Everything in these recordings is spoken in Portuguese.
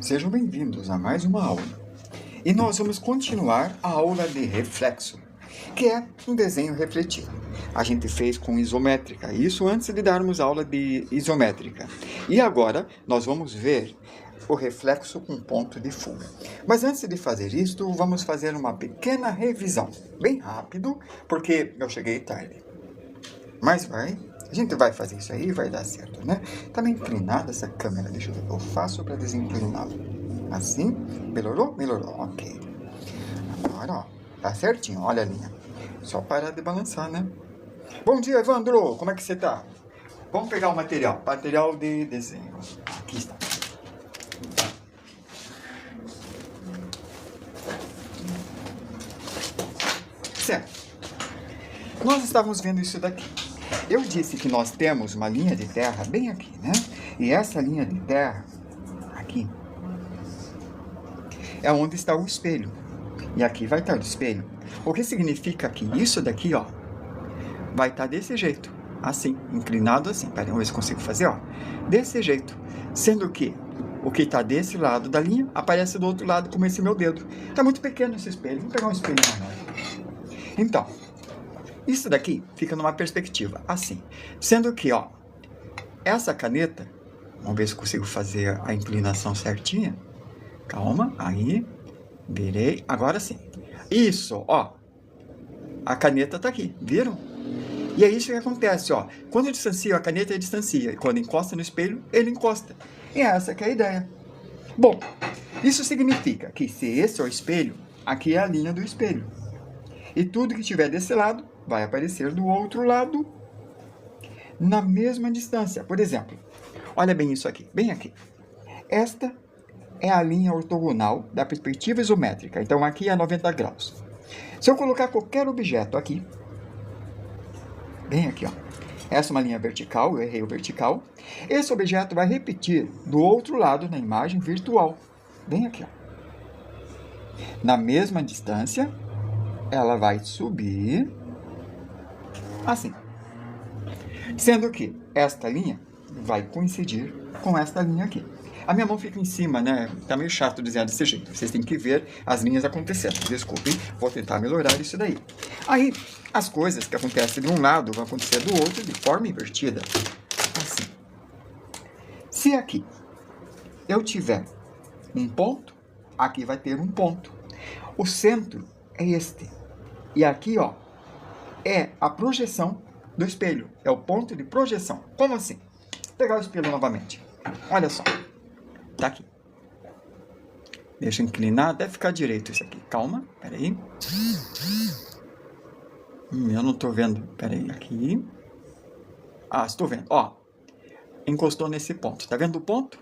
Sejam bem-vindos a mais uma aula. E nós vamos continuar a aula de reflexo, que é um desenho refletido. A gente fez com isométrica, isso antes de darmos aula de isométrica. E agora nós vamos ver o reflexo com ponto de fuga. Mas antes de fazer isto, vamos fazer uma pequena revisão, bem rápido, porque eu cheguei tarde. Mas a gente vai fazer isso aí e vai dar certo, né? Tá meio inclinada essa câmera, deixa eu ver o que eu faço para desincliná-la. Assim, melhorou? Melhorou, ok. Agora, ó, tá certinho, olha a linha. Só parar de balançar, né? Bom dia, Evandro, como é que você tá? Vamos pegar o material de desenho. Aqui está. Certo. Nós estávamos vendo isso daqui. Eu disse que nós temos uma linha de terra bem aqui, né? E essa linha de terra, aqui, é onde está o espelho. E aqui vai estar o espelho. O que significa que isso daqui, ó, vai estar desse jeito. Assim, inclinado assim. Peraí, vamos ver se eu consigo fazer, ó. Desse jeito. Sendo que o que está desse lado da linha aparece do outro lado como esse meu dedo. Está muito pequeno esse espelho. Vamos pegar um espelho maior. Então, isso daqui fica numa perspectiva assim. Sendo que, ó, essa caneta, vamos ver se consigo fazer a inclinação certinha. Calma, aí, virei, agora sim. Isso, ó, a caneta tá aqui, viram? E é isso que acontece, ó. Quando eu distancio a caneta, ele distancia. E quando encosta no espelho, ele encosta. E essa que é a ideia. Bom, isso significa que se esse é o espelho, aqui é a linha do espelho. E tudo que tiver desse lado vai aparecer do outro lado na mesma distância. Por exemplo, olha bem isso aqui, bem aqui. Esta é a linha ortogonal da perspectiva isométrica. Então, aqui é 90 graus. Se eu colocar qualquer objeto aqui, bem aqui, ó. Essa é uma linha vertical, eu errei o vertical. Esse objeto vai repetir do outro lado na imagem virtual. Bem aqui, ó. Na mesma distância, ela vai subir assim. Sendo que esta linha vai coincidir com esta linha aqui. A minha mão fica em cima, né? Tá meio chato desenhar desse jeito. Vocês têm que ver as linhas acontecendo. Desculpem, vou tentar melhorar isso daí. Aí, as coisas que acontecem de um lado vão acontecer do outro de forma invertida. Assim. Se aqui eu tiver um ponto, aqui vai ter um ponto. O centro é este. E aqui, ó, é a projeção do espelho. É o ponto de projeção. Como assim? Vou pegar o espelho novamente. Olha só. Tá aqui. Deixa eu inclinar até ficar direito isso aqui. Calma, peraí. Eu não tô vendo. Peraí, aqui. Ah, estou vendo. Ó, encostou nesse ponto. Tá vendo o ponto?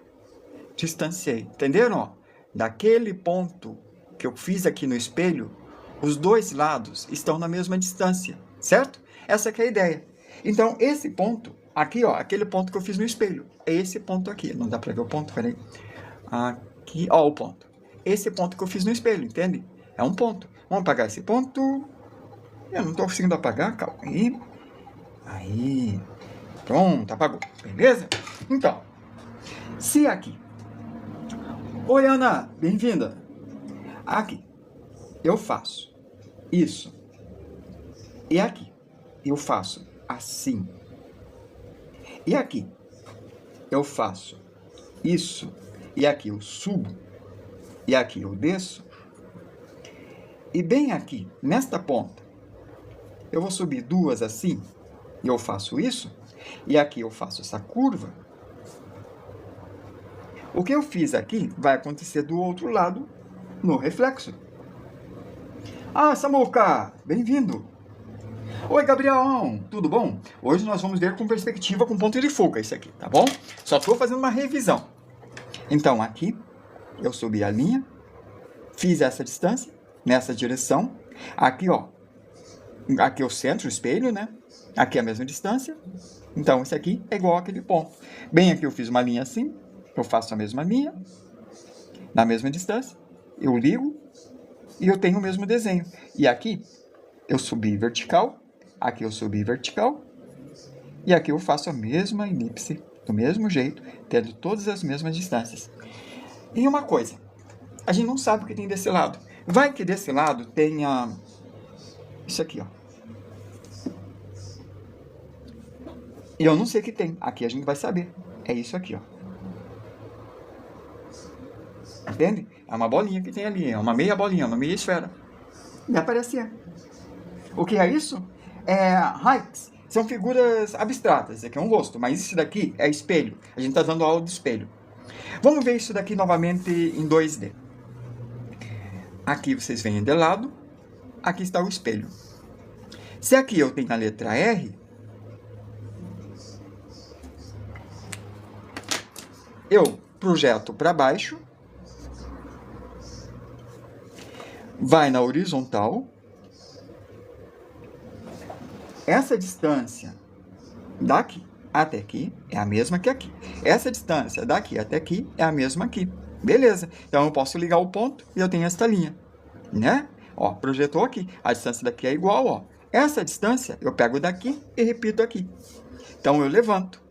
Distanciei. Entenderam? Ó, daquele ponto que eu fiz aqui no espelho, os dois lados estão na mesma distância, certo? Essa que é a ideia. Então, esse ponto, aqui, ó, aquele ponto que eu fiz no espelho, é esse ponto aqui. Não dá pra ver o ponto, peraí. Aqui, ó, o ponto. Esse ponto que eu fiz no espelho, entende? É um ponto. Vamos apagar esse ponto. Eu não tô conseguindo apagar, calma aí. Aí. Pronto, apagou. Beleza? Então, se aqui... Oi, Ana, bem-vinda. Aqui, eu faço isso. E aqui, eu faço assim. E aqui, eu faço isso. E aqui eu subo. E aqui eu desço. E bem aqui, nesta ponta, eu vou subir duas assim. E eu faço isso. E aqui eu faço essa curva. O que eu fiz aqui vai acontecer do outro lado no reflexo. Ah, Samuca, bem-vindo. Oi, Gabriel, tudo bom? Hoje nós vamos ver com perspectiva com ponto de fuga isso aqui, tá bom? Só estou fazendo uma revisão. Então, aqui, eu subi a linha, fiz essa distância, nessa direção. Aqui, ó, aqui é o centro, o espelho, né? Aqui é a mesma distância. Então, esse aqui é igual àquele ponto. Bem aqui eu fiz uma linha assim, eu faço a mesma linha, na mesma distância, eu ligo e eu tenho o mesmo desenho. E aqui, eu subi vertical, aqui eu subi vertical, e aqui eu faço a mesma elipse, do mesmo jeito, tendo todas as mesmas distâncias. E uma coisa, a gente não sabe o que tem desse lado. Vai que desse lado tenha isso aqui, ó. E eu não sei o que tem. Aqui a gente vai saber. É isso aqui, ó. Entende? É uma bolinha que tem ali. É uma meia bolinha, uma meia esfera. E aparece. O que é isso? Hikes. São figuras abstratas. Esse aqui é um rosto. Mas isso daqui é espelho. A gente está dando aula de espelho. Vamos ver isso daqui novamente em 2D. Aqui vocês veem de lado. Aqui está o espelho. Se aqui eu tenho a letra R, eu projeto para baixo, vai na horizontal. Essa distância daqui até aqui é a mesma que aqui. Essa distância daqui até aqui é a mesma aqui. Beleza. Então eu posso ligar o ponto e eu tenho esta linha, né? Ó, projetou aqui. A distância daqui é igual, ó. Essa distância eu pego daqui e repito aqui. Então eu levanto.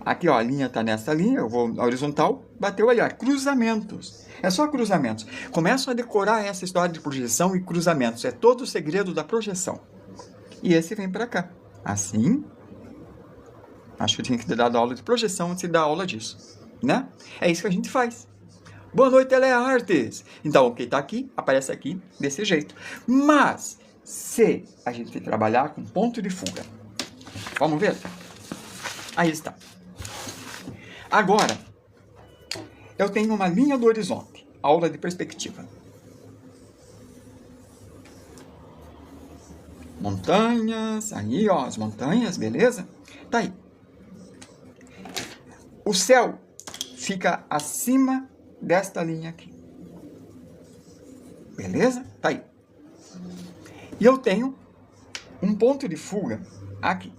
Aqui, ó, a linha está nessa linha, eu vou na horizontal, bateu ali, ó, cruzamentos. É só cruzamentos. Começam a decorar essa história de projeção e cruzamentos. É todo o segredo da projeção. E esse vem para cá. Assim. Acho que eu tinha que ter dado aula de projeção antes de dar aula disso, né? É isso que a gente faz. Boa noite, Teleartes! Então, o que está aqui, aparece aqui desse jeito. Mas, se a gente trabalhar com ponto de fuga, vamos ver? Aí está. Agora, eu tenho uma linha do horizonte, aula de perspectiva. Montanhas, aí ó, as montanhas, beleza? Tá aí. O céu fica acima desta linha aqui. Beleza? Tá aí. E eu tenho um ponto de fuga aqui.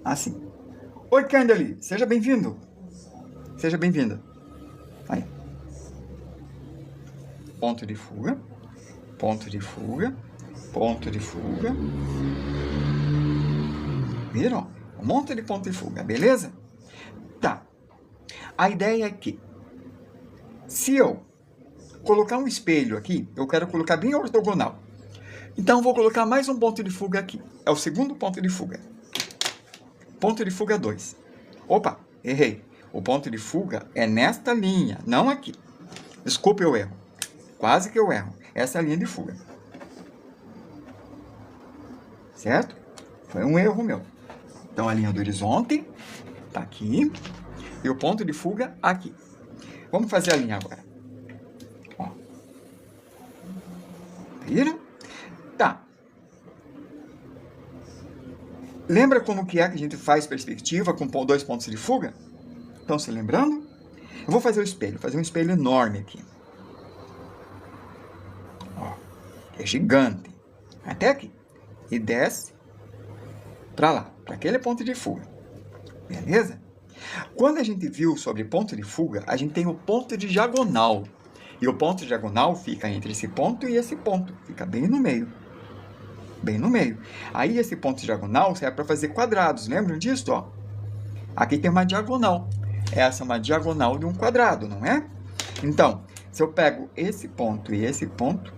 Assim. Oi, Candaly, seja bem-vindo. Seja bem-vinda. Aí. Ponto de fuga. Ponto de fuga. Ponto de fuga. Viram? Um monte de ponto de fuga, beleza? Tá. A ideia é que, se eu colocar um espelho aqui, eu quero colocar bem ortogonal. Então, eu vou colocar mais um ponto de fuga aqui. É o segundo ponto de fuga. Ponto de fuga 2. Opa, errei. O ponto de fuga é nesta linha, não aqui. Desculpe o erro. Quase que eu erro. Essa é a linha de fuga. Certo? Foi um erro meu. Então, a linha do horizonte está aqui. E o ponto de fuga aqui. Vamos fazer a linha agora. Ó. Viram? Tá. Lembra como que é que a gente faz perspectiva com 2 pontos de fuga? Estão se lembrando? Eu vou fazer o espelho. Fazer um espelho enorme aqui. Ó. É gigante. Até aqui. E desce para lá. Para aquele ponto de fuga. Beleza? Quando a gente viu sobre ponto de fuga, a gente tem o ponto de diagonal. E o ponto de diagonal fica entre esse ponto e esse ponto. Fica bem no meio. Bem no meio. Aí esse ponto diagonal serve para fazer quadrados. Lembram disso? Ó? Aqui tem uma diagonal. Essa é uma diagonal de um quadrado, não é? Então, se eu pego esse ponto e esse ponto,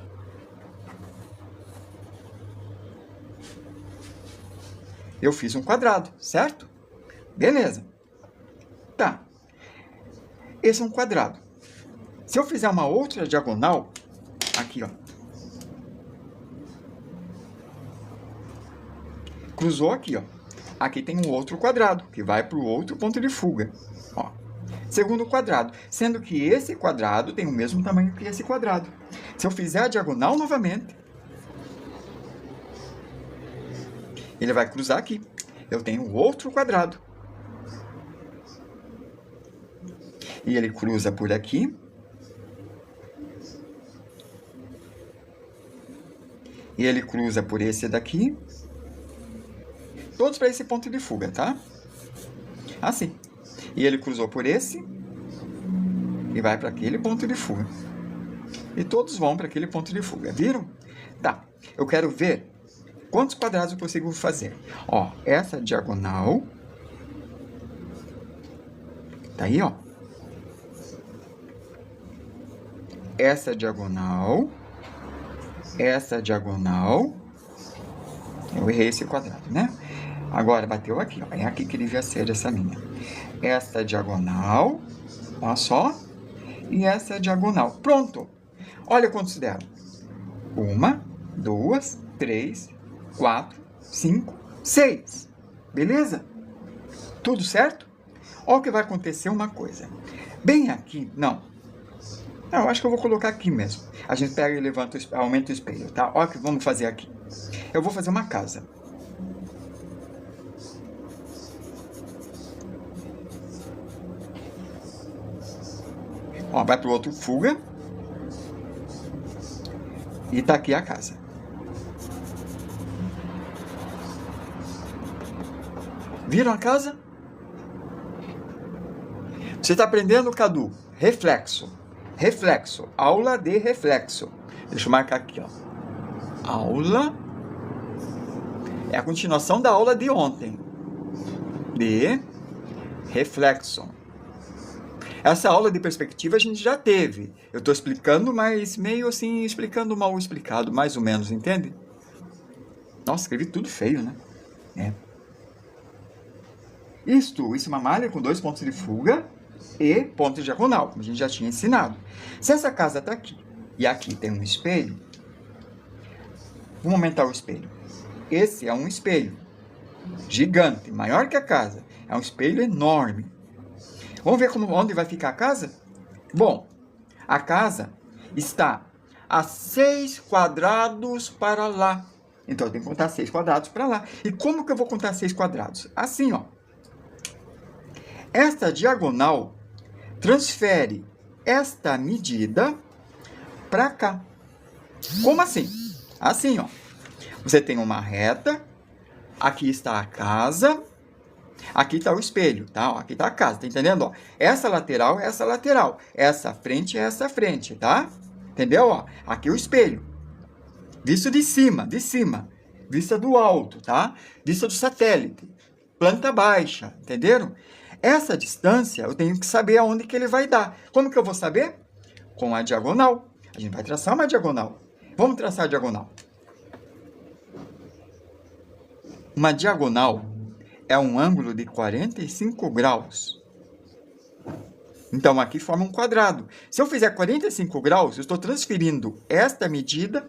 eu fiz um quadrado, certo? Beleza. Tá. Esse é um quadrado. Se eu fizer uma outra diagonal, aqui, ó. Cruzou aqui, ó. Aqui tem um outro quadrado, que vai para o outro ponto de fuga. Ó. Segundo quadrado. Sendo que esse quadrado tem o mesmo tamanho que esse quadrado. Se eu fizer a diagonal novamente, ele vai cruzar aqui. Eu tenho outro quadrado. E ele cruza por aqui. E ele cruza por esse daqui. Todos para esse ponto de fuga, tá? Assim. E ele cruzou por esse. E vai para aquele ponto de fuga. E todos vão para aquele ponto de fuga. Viram? Tá. Eu quero ver Quantos quadrados eu consigo fazer? Ó, essa diagonal... Tá aí, ó. Essa diagonal... Essa diagonal... Eu errei esse quadrado, né? Agora, bateu aqui, ó. É aqui que devia ser essa linha. Essa diagonal... Olha só. E essa diagonal. Pronto. Olha quantos deram. 1, 2, 3, 4, 5, 6. Beleza? Tudo certo? Olha o que vai acontecer uma coisa. Bem aqui, não. Não, eu acho que eu vou colocar aqui mesmo. A gente pega e levanta, aumenta o espelho, tá? Olha o que vamos fazer aqui. Eu vou fazer uma casa. Ó, vai pro outro, fuga. E tá aqui a casa. Viram a casa? Você está aprendendo, Cadu? Reflexo. Reflexo. Aula de reflexo. Deixa eu marcar aqui, ó. Aula. É a continuação da aula de ontem. De reflexo. Essa aula de perspectiva a gente já teve. Eu estou explicando, mas meio assim, explicando mal explicado, mais ou menos, entende? Nossa, escrevi tudo feio, né? É. Isso é uma malha com 2 pontos de fuga e ponto diagonal, como a gente já tinha ensinado. Se essa casa está aqui e aqui tem um espelho, vamos aumentar o espelho. Esse é um espelho gigante, maior que a casa. É um espelho enorme. Vamos ver onde vai ficar a casa? Bom, a casa está a 6 quadrados para lá. Então, eu tenho que contar 6 quadrados para lá. E como que eu vou contar 6 quadrados? Assim, ó. Esta diagonal transfere esta medida para cá. Como assim? Assim, ó. Você tem uma reta. Aqui está a casa. Aqui está o espelho, tá? Ó, aqui está a casa, tá entendendo? Ó, essa lateral é essa lateral. Essa frente é essa frente, tá? Entendeu? Ó, aqui o espelho. Visto de cima, de cima. Vista do alto, tá? Vista do satélite. Planta baixa, entenderam? Essa distância eu tenho que saber aonde que ele vai dar. Como que eu vou saber? Com a diagonal. A gente vai traçar uma diagonal. Vamos traçar a diagonal. Uma diagonal é um ângulo de 45 graus. Então, aqui forma um quadrado. Se eu fizer 45 graus, eu estou transferindo esta medida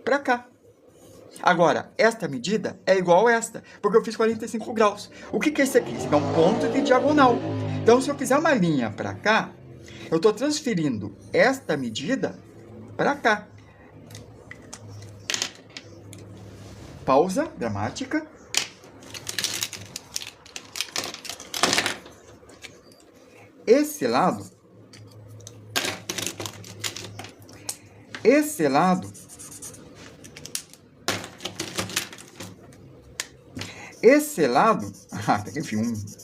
para cá. Agora, esta medida é igual a esta, porque eu fiz 45 graus. O que é isso aqui? Isso aqui é um ponto de diagonal. Então, se eu fizer uma linha para cá, eu estou transferindo esta medida para cá. Pausa dramática. Esse lado enfim,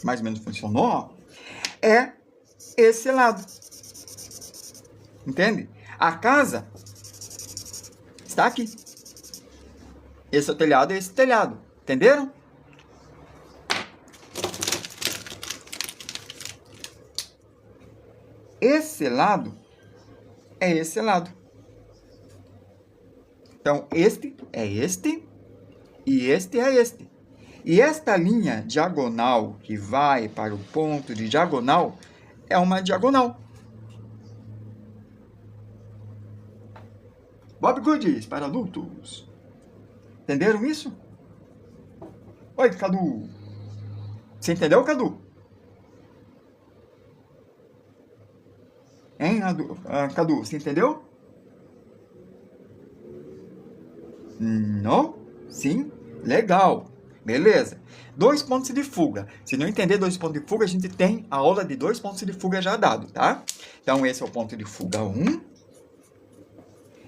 mais ou menos funcionou, ó, é esse lado. Entende? A casa está aqui. Esse é o telhado e esse telhado. Entenderam? Esse lado é esse lado. Então, este é este e este é este. E esta linha diagonal que vai para o ponto de diagonal é uma diagonal. Bob Goods para adultos. Entenderam isso? Oi, Cadu. Você entendeu, Cadu? Hein, Cadu, você entendeu? Não? Sim? Legal. Beleza. 2 pontos de fuga. Se não entender 2 pontos de fuga, a gente tem a aula de 2 pontos de fuga já dado, tá? Então, esse é o ponto de fuga 1.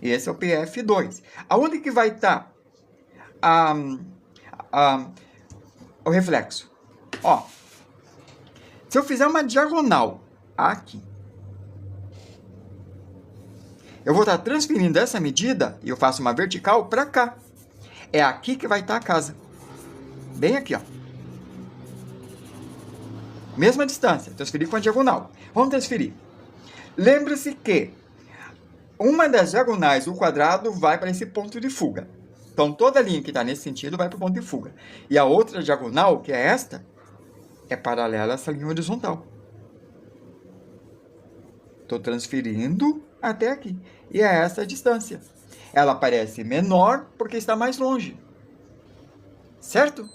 E esse é o PF2. Aonde que vai estar o reflexo? Ó, se eu fizer uma diagonal aqui, eu vou estar transferindo essa medida e eu faço uma vertical para cá. É aqui que vai estar a casa. Bem aqui, ó. Mesma distância, transferir com a diagonal. Vamos transferir. Lembre-se que uma das diagonais, o quadrado, vai para esse ponto de fuga. Então, toda linha que está nesse sentido vai para o ponto de fuga. E a outra diagonal, que é esta, é paralela a essa linha horizontal. Estou transferindo até aqui. E é essa a distância. Ela parece menor porque está mais longe. Certo?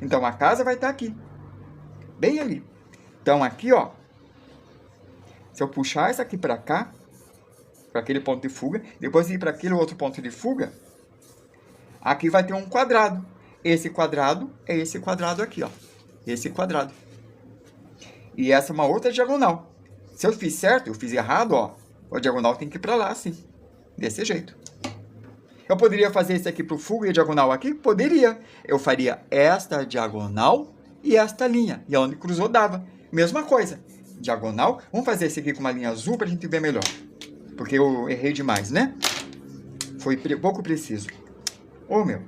Então, a casa vai estar aqui. Bem ali. Então, aqui, ó. Se eu puxar essa aqui para cá, para aquele ponto de fuga, depois ir para aquele outro ponto de fuga, aqui vai ter um quadrado. Esse quadrado é esse quadrado aqui, ó. Esse quadrado. E essa é uma outra diagonal. Se eu fiz certo, eu fiz errado, ó. A diagonal tem que ir para lá, assim. Desse jeito. Eu poderia fazer esse aqui para o fuga e a diagonal aqui? Poderia. Eu faria esta diagonal e esta linha. E onde cruzou dava. Mesma coisa. Diagonal. Vamos fazer esse aqui com uma linha azul para a gente ver melhor. Porque eu errei demais, né? Foi pouco preciso. Ô, meu.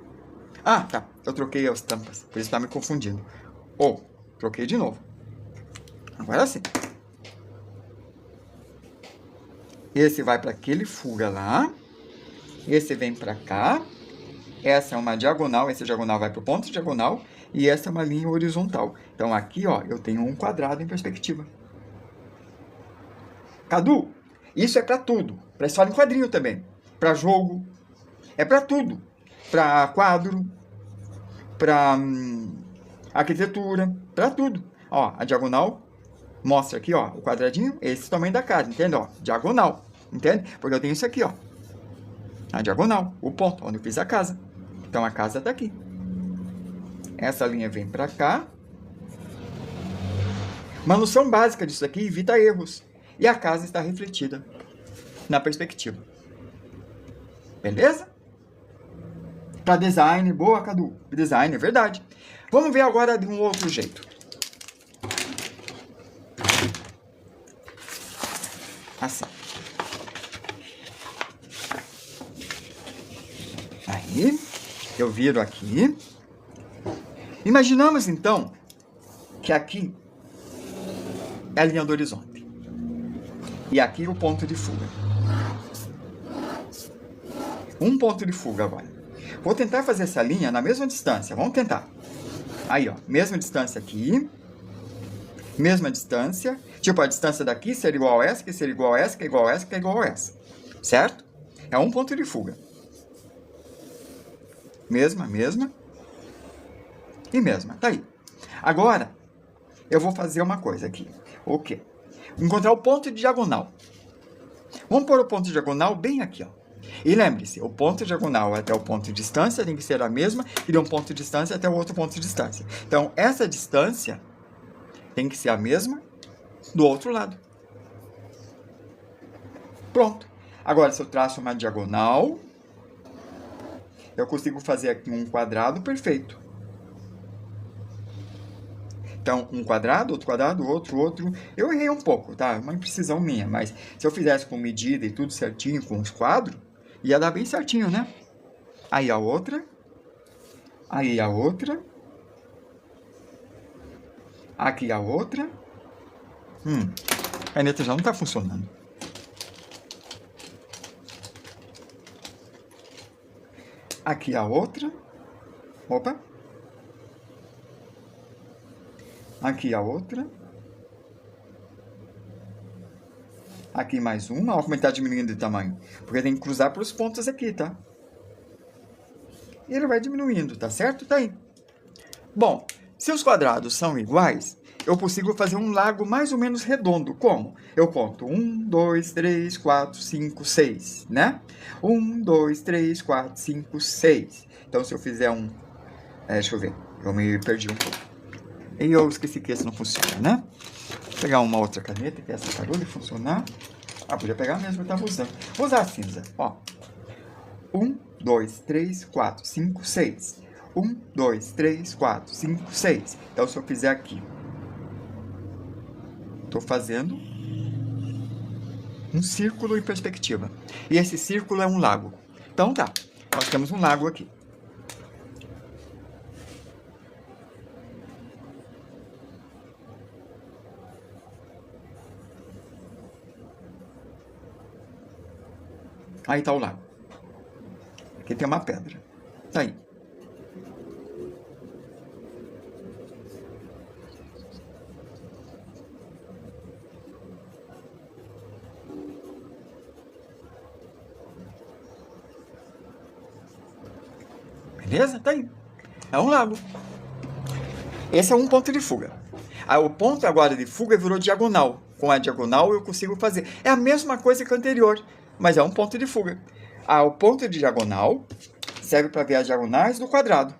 Ah, tá. Eu troquei as tampas. Por isso tá me confundindo. Troquei de novo. Agora sim. Esse vai para aquele fuga lá. Esse vem para cá. Essa é uma diagonal. Essa diagonal vai para o ponto diagonal. E essa é uma linha horizontal. Então, aqui, ó, eu tenho um quadrado em perspectiva. Cadu, isso é para tudo. Para história em quadrinho também. Para jogo. É para tudo. Para quadro. Para arquitetura. Para tudo. Ó, a diagonal mostra aqui, ó, o quadradinho. Esse tamanho da casa, entende? Ó, diagonal. Entende? Porque eu tenho isso aqui, ó. A diagonal. O ponto onde eu fiz a casa. Então, a casa está aqui. Essa linha vem para cá. Uma noção básica disso aqui evita erros. E a casa está refletida na perspectiva. Beleza? Para design, boa, Cadu. Design, é verdade. Vamos ver agora de um outro jeito. Assim. Aí, eu viro aqui. Imaginamos, então, que aqui é a linha do horizonte. E aqui o ponto de fuga. Um ponto de fuga agora. Vou tentar fazer essa linha na mesma distância. Vamos tentar. Aí, ó. Mesma distância aqui. Mesma distância. Tipo, a distância daqui seria igual a essa, que seria igual a essa, que é igual a essa, que é igual a essa. Certo? É um ponto de fuga. Mesma. E mesma. Tá aí. Agora, eu vou fazer uma coisa aqui. O quê? Encontrar o ponto de diagonal. Vamos pôr o ponto de diagonal bem aqui, ó. E lembre-se, o ponto diagonal até o ponto de distância tem que ser a mesma e de um ponto de distância até o outro ponto de distância. Então, essa distância tem que ser a mesma do outro lado. Pronto. Agora, se eu traço uma diagonal, eu consigo fazer aqui um quadrado perfeito. Então, um quadrado, outro. Eu errei um pouco, tá? Uma imprecisão minha, mas se eu fizesse com medida e tudo certinho, com os quadros, ia dar bem certinho, né? Aí a outra. Aí a outra. Aqui a outra. A caneta já não tá funcionando. Aqui a outra. Opa. Aqui a outra. Aqui mais uma. Olha como ele está diminuindo de tamanho. Porque tem que cruzar pelos pontos aqui, tá? E ele vai diminuindo, tá certo? Tá aí. Bom, se os quadrados são iguais, eu consigo fazer um lago mais ou menos redondo. Como? Eu conto 1, 2, 3, 4, 5, 6, né? 1, 2, 3, 4, 5, 6. Então, se eu fizer um... deixa eu ver. Eu me perdi um pouco. E eu esqueci que esse não funciona, né? Vou pegar uma outra caneta, que essa parou de funcionar. Podia pegar mesmo, eu estava usando. Vou usar a cinza, ó. 1, 2, 3, 4, 5, 6. 1, 2, 3, 4, 5, 6. Então, se eu fizer aqui, estou fazendo um círculo em perspectiva. E esse círculo é um lago. Então, tá. Nós temos um lago aqui. Aí tá o lago. Aqui tem uma pedra. Tá aí. Beleza? Tá aí. É um lago. Esse é um ponto de fuga. Aí, o ponto agora de fuga virou diagonal. Com a diagonal eu consigo fazer. É a mesma coisa que o anterior, mas é um ponto de fuga. O ponto de diagonal serve para ver as diagonais do quadrado.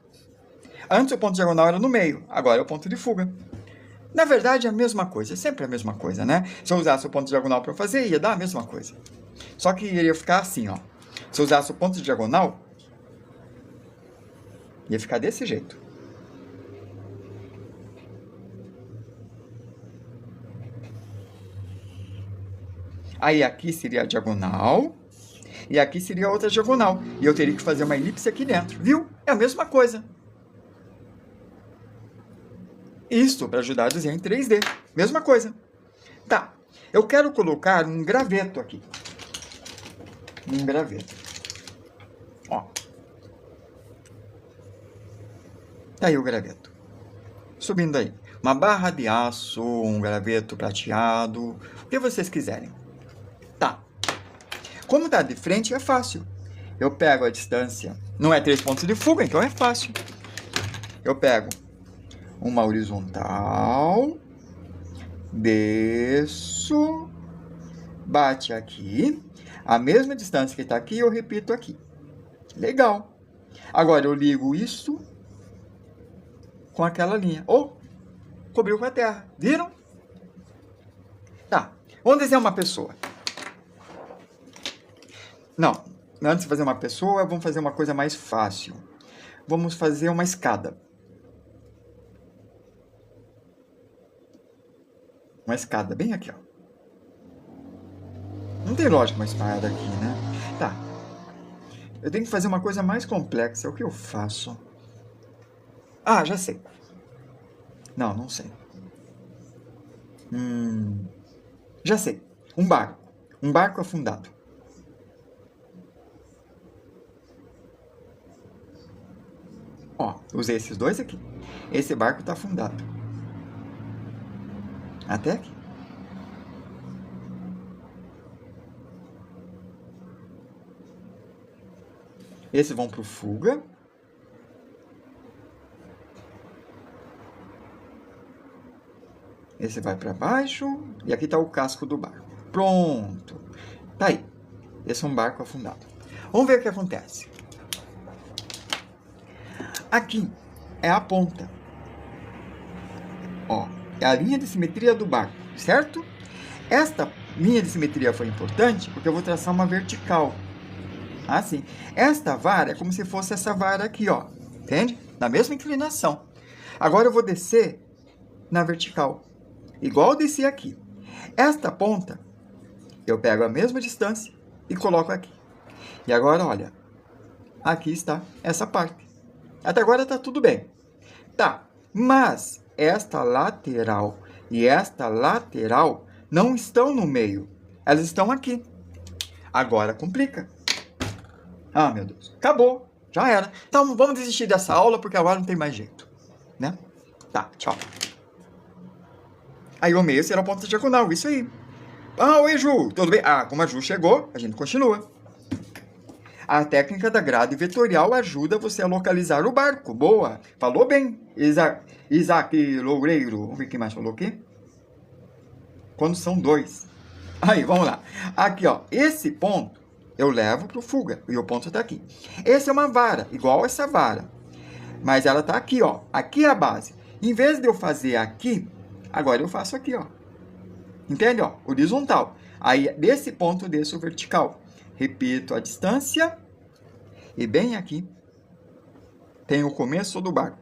Antes o ponto diagonal era no meio, agora é o ponto de fuga. Na verdade é a mesma coisa, é sempre a mesma coisa, né? Se eu usasse o ponto diagonal para fazer, ia dar a mesma coisa. Só que iria ficar assim, ó. Se eu usasse o ponto diagonal, ia ficar desse jeito. Aí aqui seria a diagonal, e aqui seria a outra diagonal. E eu teria que fazer uma elipse aqui dentro, viu? É a mesma coisa. Isso, para ajudar a desenhar em 3D. Mesma coisa. Tá, eu quero colocar um graveto aqui. Um graveto. Ó. Tá aí o graveto. Subindo aí. Uma barra de aço, um graveto prateado, o que vocês quiserem. Tá. Como tá de frente, é fácil. Eu pego a distância. Não é 3 pontos de fuga, então é fácil. Eu pego uma horizontal, desço, bate aqui, a mesma distância que está aqui, eu repito aqui. Legal. Agora eu ligo isso com aquela linha. Cobriu com a terra. Viram? Tá. Vamos desenhar uma pessoa. Não. Antes de fazer uma pessoa, vamos fazer uma coisa mais fácil. Vamos fazer uma escada. Uma escada bem aqui, ó. Não tem lógica uma escada aqui, né? Tá. Eu tenho que fazer uma coisa mais complexa. O que eu faço? Já sei. Não sei. Já sei. Um barco. Um barco afundado. Ó, usei esses dois aqui. Esse barco tá afundado. Até aqui. Esses vão pro fuga. Esse vai para baixo. E aqui tá o casco do barco. Pronto. Tá aí. Esse é um barco afundado. Vamos ver o que acontece. Aqui é a ponta. Ó. É a linha de simetria do barco, certo? Esta linha de simetria foi importante porque eu vou traçar uma vertical. Assim. Esta vara é como se fosse essa vara aqui, ó. Entende? Na mesma inclinação. Agora eu vou descer na vertical. Igual eu desci aqui. Esta ponta, eu pego a mesma distância e coloco aqui. E agora, olha. Aqui está essa parte. Até agora está tudo bem. Tá, mas esta lateral e esta lateral não estão no meio. Elas estão aqui. Agora complica. Meu Deus. Acabou. Já era. Então, vamos desistir dessa aula, porque agora não tem mais jeito. Né? Tá, tchau. Aí o meio será o ponto diagonal, isso aí. Oi, Ju. Tudo bem? Como a Ju chegou, a gente continua. A técnica da grade vetorial ajuda você a localizar o barco. Boa. Falou bem. Isaac Loureiro. Vamos ver quem mais falou aqui. Quando são 2. Aí, vamos lá. Aqui, ó. Esse ponto eu levo para o fuga. E o ponto está aqui. Esse é uma vara, igual essa vara. Mas ela está aqui, ó. Aqui é a base. Em vez de eu fazer aqui, agora eu faço aqui, ó. Entende, ó? Horizontal. Aí, desse ponto, eu desço vertical. Repito a distância. E bem aqui tem o começo do barco.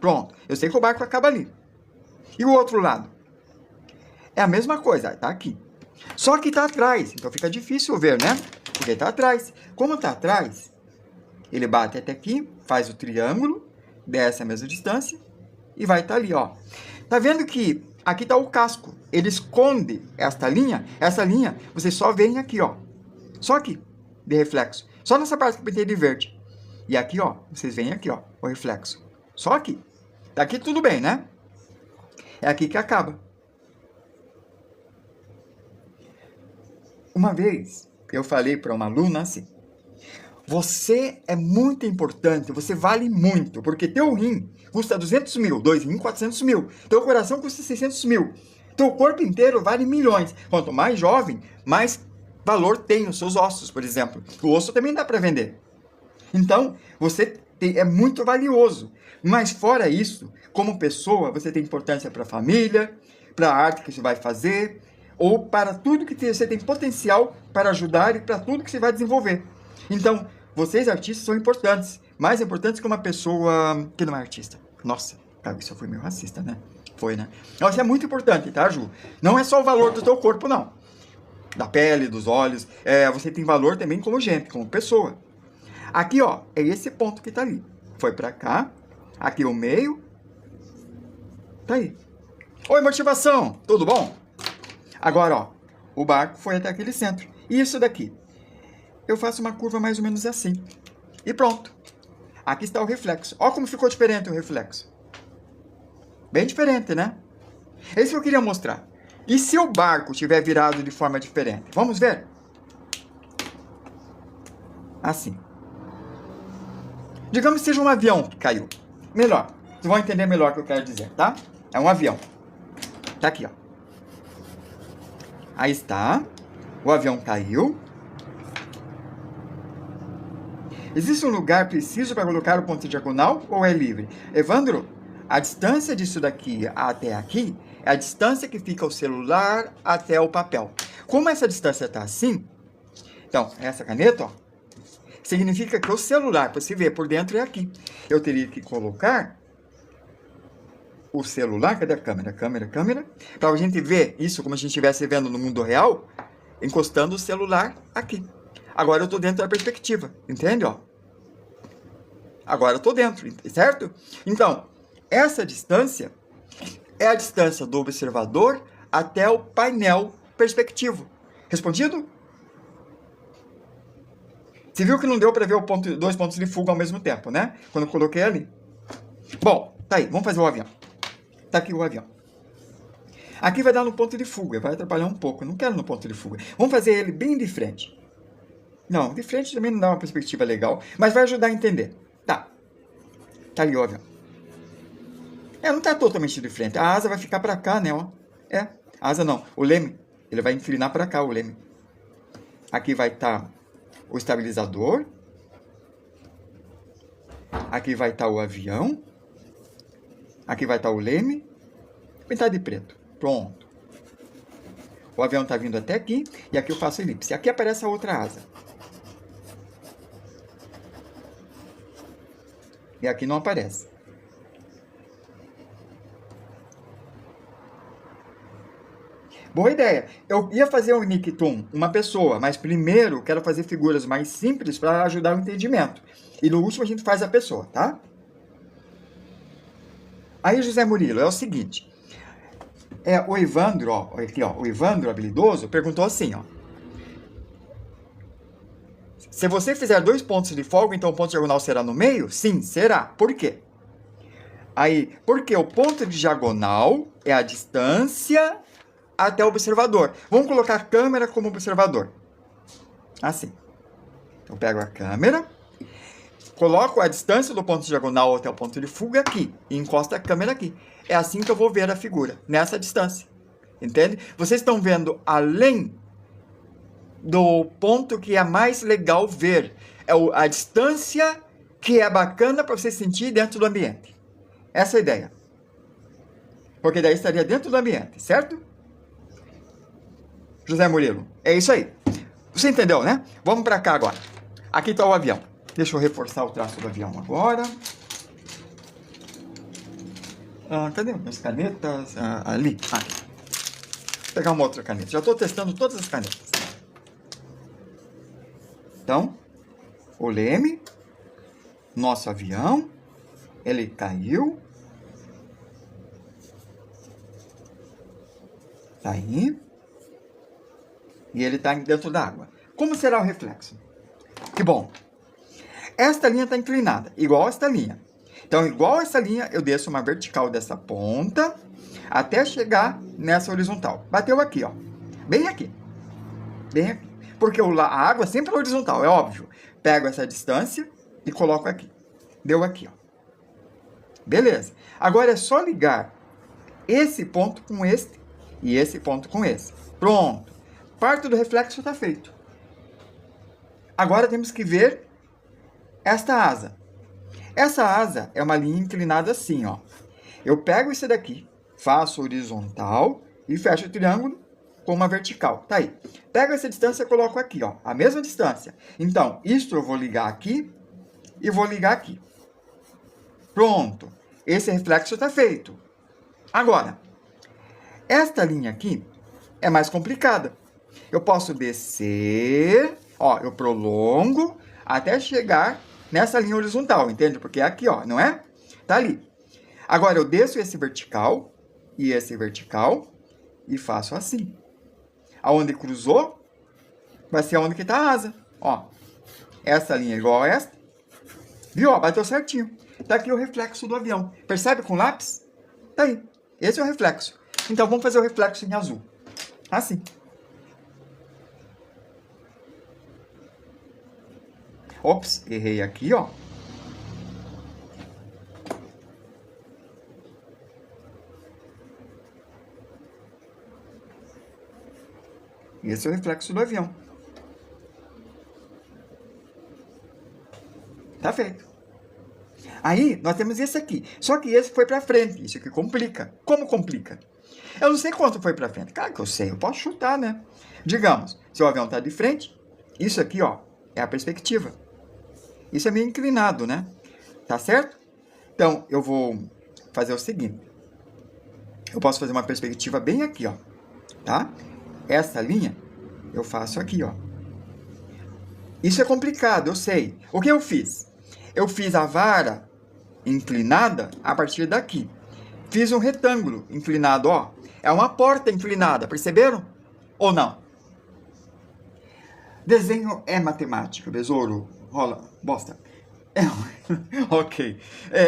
Pronto. Eu sei que o barco acaba ali. E o outro lado? É a mesma coisa. Tá aqui. Só que tá atrás. Então fica difícil ver, né? Porque tá atrás. Como tá atrás, ele bate até aqui, faz o triângulo, desce a mesma distância e vai estar ali, ó. Tá vendo que aqui tá o casco. Ele esconde esta linha. Essa linha, você só vem aqui, ó. Só aqui. de reflexo. Só nessa parte que eu pintei de verde. E aqui, ó, vocês veem aqui, ó, o reflexo. Só aqui. Daqui tudo bem, né? É aqui que acaba. Uma vez, eu falei para uma aluna assim, você é muito importante, você vale muito, porque teu rim custa 200 mil, 2 rins 400 mil, teu coração custa 600 mil, teu corpo inteiro vale milhões. Quanto mais jovem, mais valor tem os seus ossos, por exemplo. O osso também dá para vender. Então, você é muito valioso. Mas fora isso, como pessoa, você tem importância para a família, para a arte que você vai fazer, ou para tudo que você tem potencial para ajudar e para tudo que você vai desenvolver. Então, vocês artistas são importantes, mais importantes que uma pessoa que não é artista. Nossa, cara, isso foi meio racista, né? Foi, né? Então, isso é muito importante, tá, Ju? Não é só o valor do teu corpo, não. Da pele, dos olhos. Você tem valor também como gente, como pessoa. Aqui, ó, é esse ponto que tá ali. Foi pra cá. Aqui o meio. Tá aí. Oi, motivação! Tudo bom? Agora, ó, o barco foi até aquele centro. E isso daqui? Eu faço uma curva mais ou menos assim. E pronto. Aqui está o reflexo. Ó como ficou diferente o reflexo. Bem diferente, né? É isso que eu queria mostrar. E se o barco estiver virado de forma diferente? Vamos ver? Assim. Digamos que seja um avião que caiu. Melhor. Vocês vão entender melhor o que eu quero dizer, tá? É um avião. Tá aqui, ó. Aí está. O avião caiu. Existe um lugar preciso para colocar o ponto diagonal ou é livre? Evandro, a distância disso daqui até aqui é a distância que fica o celular até o papel. Como essa distância está assim, então, essa caneta, ó, significa que o celular, para você ver por dentro, é aqui. Eu teria que colocar o celular, cadê a câmera? Câmera. Para a gente ver isso como a gente estivesse vendo no mundo real, encostando o celular aqui. Agora eu estou dentro da perspectiva, entende? Ó? Agora eu estou dentro, certo? Então, essa distância é a distância do observador até o painel perspectivo. Respondido? Você viu que não deu para ver dois pontos de fuga ao mesmo tempo, né? Quando eu coloquei ali. Bom, tá aí, vamos fazer o avião. Tá aqui o avião. Aqui vai dar no ponto de fuga, vai atrapalhar um pouco. Eu não quero no ponto de fuga. Vamos fazer ele bem de frente. Não, de frente também não dá uma perspectiva legal, mas vai ajudar a entender. Tá. Tá ali o avião. Não tá totalmente de frente. A asa vai ficar para cá, né? Ó. A asa não. O leme, ele vai inclinar para cá, o leme. Aqui vai estar o estabilizador. Aqui vai estar o avião. Aqui vai estar o leme. Pintar de preto. Pronto. O avião está vindo até aqui. E aqui eu faço elipse. Aqui aparece a outra asa. E aqui não aparece. Boa ideia. Eu ia fazer o Nicktoon, uma pessoa, mas primeiro quero fazer figuras mais simples para ajudar o entendimento. E no último a gente faz a pessoa, tá? Aí, José Murilo, é o seguinte. O Evandro, ó, aqui, ó, o Evandro habilidoso perguntou assim, ó. Se você fizer 2 pontos de folga, então o ponto diagonal será no meio? Sim, será. Por quê? Aí, porque o ponto de diagonal é a distância até o observador. Vamos colocar a câmera como observador. Assim. Eu pego a câmera, coloco a distância do ponto diagonal até o ponto de fuga aqui e encosto a câmera aqui. É assim que eu vou ver a figura, nessa distância. Entende? Vocês estão vendo além do ponto que é mais legal ver. É a distância que é bacana para você sentir dentro do ambiente. Essa é a ideia. Porque daí estaria dentro do ambiente, certo? José Murilo, é isso aí. Você entendeu, né? Vamos para cá agora. Aqui está o avião. Deixa eu reforçar o traço do avião agora. Cadê minhas canetas? Ali. Aqui. Vou pegar uma outra caneta. Já estou testando todas as canetas. Então, o leme, nosso avião, ele caiu. Tá aí. E ele está dentro da água. Como será o reflexo? Que bom. Esta linha está inclinada, igual esta linha. Então, igual essa linha, eu desço uma vertical dessa ponta até chegar nessa horizontal. Bateu aqui, ó. Bem aqui. Bem aqui. Porque a água sempre é horizontal, é óbvio. Pego essa distância e coloco aqui. Deu aqui, ó. Beleza. Agora é só ligar esse ponto com este e esse ponto com esse. Pronto. Parte do reflexo está feito. Agora temos que ver esta asa. Essa asa é uma linha inclinada assim, ó. Eu pego esse daqui, faço horizontal e fecho o triângulo com uma vertical. Tá aí. Pego essa distância e coloco aqui, ó. A mesma distância. Então, isto eu vou ligar aqui e vou ligar aqui. Pronto. Esse reflexo está feito. Agora, esta linha aqui é mais complicada. Eu posso descer, ó, eu prolongo até chegar nessa linha horizontal, entende? Porque é aqui, ó, não é? Tá ali. Agora, eu desço esse vertical e faço assim. Aonde cruzou, vai ser aonde que tá a asa. Ó, essa linha é igual a esta. Viu? Ó, bateu certinho. Tá aqui o reflexo do avião. Percebe com lápis? Tá aí. Esse é o reflexo. Então, vamos fazer o reflexo em azul. Assim. Ops, errei aqui, ó. Esse é o reflexo do avião. Tá feito. Aí, nós temos esse aqui. Só que esse foi pra frente. Isso aqui complica. Como complica? Eu não sei quanto foi pra frente. Claro que eu sei. Eu posso chutar, né? Digamos, se o avião tá de frente, isso aqui, ó, é a perspectiva. Isso é meio inclinado, né? Tá certo? Então, eu vou fazer o seguinte. Eu posso fazer uma perspectiva bem aqui, ó. Tá? Essa linha, eu faço aqui, ó. Isso é complicado, eu sei. O que eu fiz? Eu fiz a vara inclinada a partir daqui. Fiz um retângulo inclinado, ó. É uma porta inclinada, perceberam? Ou não? Desenho é matemática, besouro. Rola, bosta. Ok.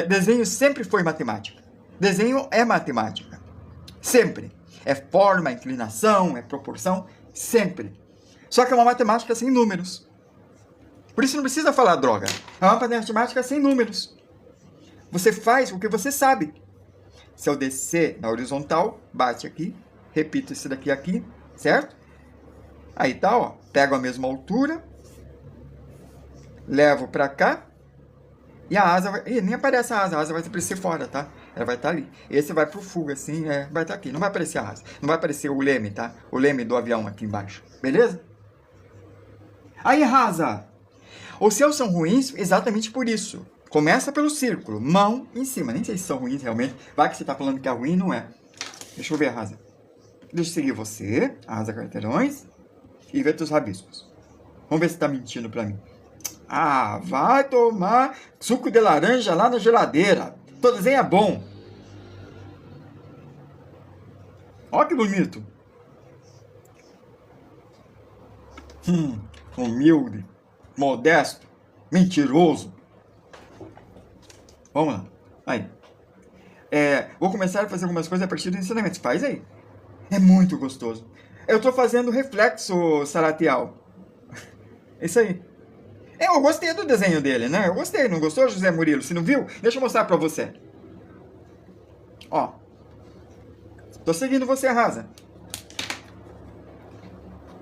Desenho sempre foi matemática. Desenho é matemática. Sempre. É forma, inclinação, é proporção, sempre. Só que é uma matemática sem números. Por isso não precisa falar droga. É uma matemática sem números. Você faz o que você sabe. Se eu descer na horizontal, bate aqui, repito esse daqui aqui, certo? Aí tá, ó. Pego a mesma altura, levo pra cá, e a asa vai... Ih, nem aparece a asa vai aparecer fora, tá? Ela vai estar ali. Esse vai pro fuga, assim, vai estar aqui. Não vai aparecer a asa. Não vai aparecer o leme, tá? O leme do avião aqui embaixo. Beleza? Aí, Rasa! Os seus são ruins exatamente por isso. Começa pelo círculo, mão em cima. Nem sei se são ruins realmente. Vai que você tá falando que é ruim, não é. Deixa eu ver a Rasa. Deixa eu seguir você, Rasa Quarteirões, e ver teus rabiscos. Vamos ver se tá mentindo pra mim. Ah, vai tomar suco de laranja lá na geladeira. Todo desenho é bom. Olha que bonito. Humilde, modesto, mentiroso. Vamos lá. Aí. Vou começar a fazer algumas coisas a partir do ensinamento. Faz aí. É muito gostoso. Eu tô fazendo reflexo salatial. Isso aí. Eu gostei do desenho dele, né? Eu gostei, não gostou, José Murilo? Se não viu, deixa eu mostrar pra você. Ó. Tô seguindo você, Rasa.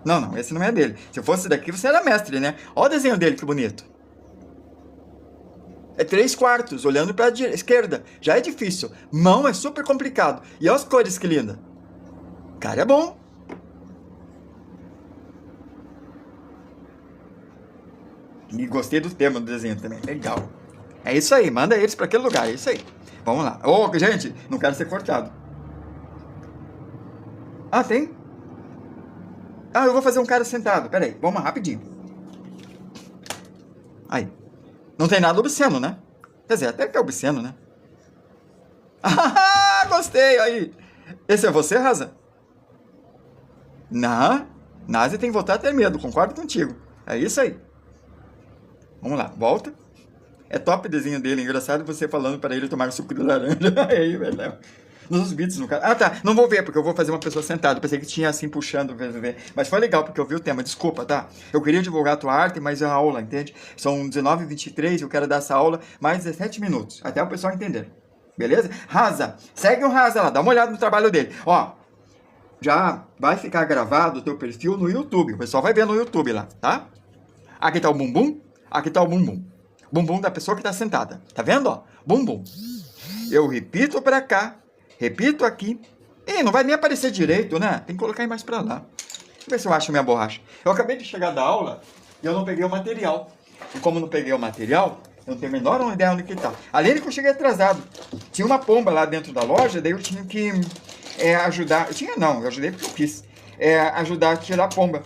Não, esse não é dele. Se fosse daqui, você era mestre, né? Ó o desenho dele, que bonito. É 3/4, olhando pra esquerda. Já é difícil. Mão é super complicado. E olha as cores, que linda. Cara, é bom. E gostei do tema do desenho também. Legal. É isso aí. Manda eles pra aquele lugar. É isso aí. Vamos lá. Ô, gente, não quero ser cortado. Ah, tem? Ah, eu vou fazer um cara sentado. Pera aí. Vamos rapidinho. Aí. Não tem nada obsceno, né? Quer dizer, até que é obsceno, né? Ah, gostei. Aí. Esse é você, Rasa? Não. Nazi tem que voltar a ter medo. Concordo contigo. É isso aí. Vamos lá, volta. É top o desenho dele, engraçado você falando para ele tomar suco de laranja. Aí, velho. Nos vídeos, no caso. Ah, tá. Não vou ver, porque eu vou fazer uma pessoa sentada. Pensei que tinha assim, puxando, ver. Mas foi legal, porque eu vi o tema. Desculpa, tá? Eu queria divulgar a tua arte, mas é a aula, entende? São 19h23, eu quero dar essa aula mais 17 minutos. Até o pessoal entender. Beleza? Rasa. Segue o Rasa lá, dá uma olhada no trabalho dele. Ó, já vai ficar gravado o teu perfil no YouTube. O pessoal vai ver no YouTube lá, tá? Aqui tá o bumbum, aqui tá o bumbum. Bumbum da pessoa que tá sentada. Tá vendo, ó? Bumbum. Eu repito pra cá. Repito aqui. Ih, não vai nem aparecer direito, né? Tem que colocar mais pra lá. Deixa eu ver se eu acho minha borracha. Eu acabei de chegar da aula e eu não peguei o material. E como não peguei o material, eu não tenho a menor ideia onde que tá. Além de que eu cheguei atrasado. Tinha uma pomba lá dentro da loja, daí eu tinha que ajudar. Eu ajudei porque eu quis. Ajudar a tirar a pomba.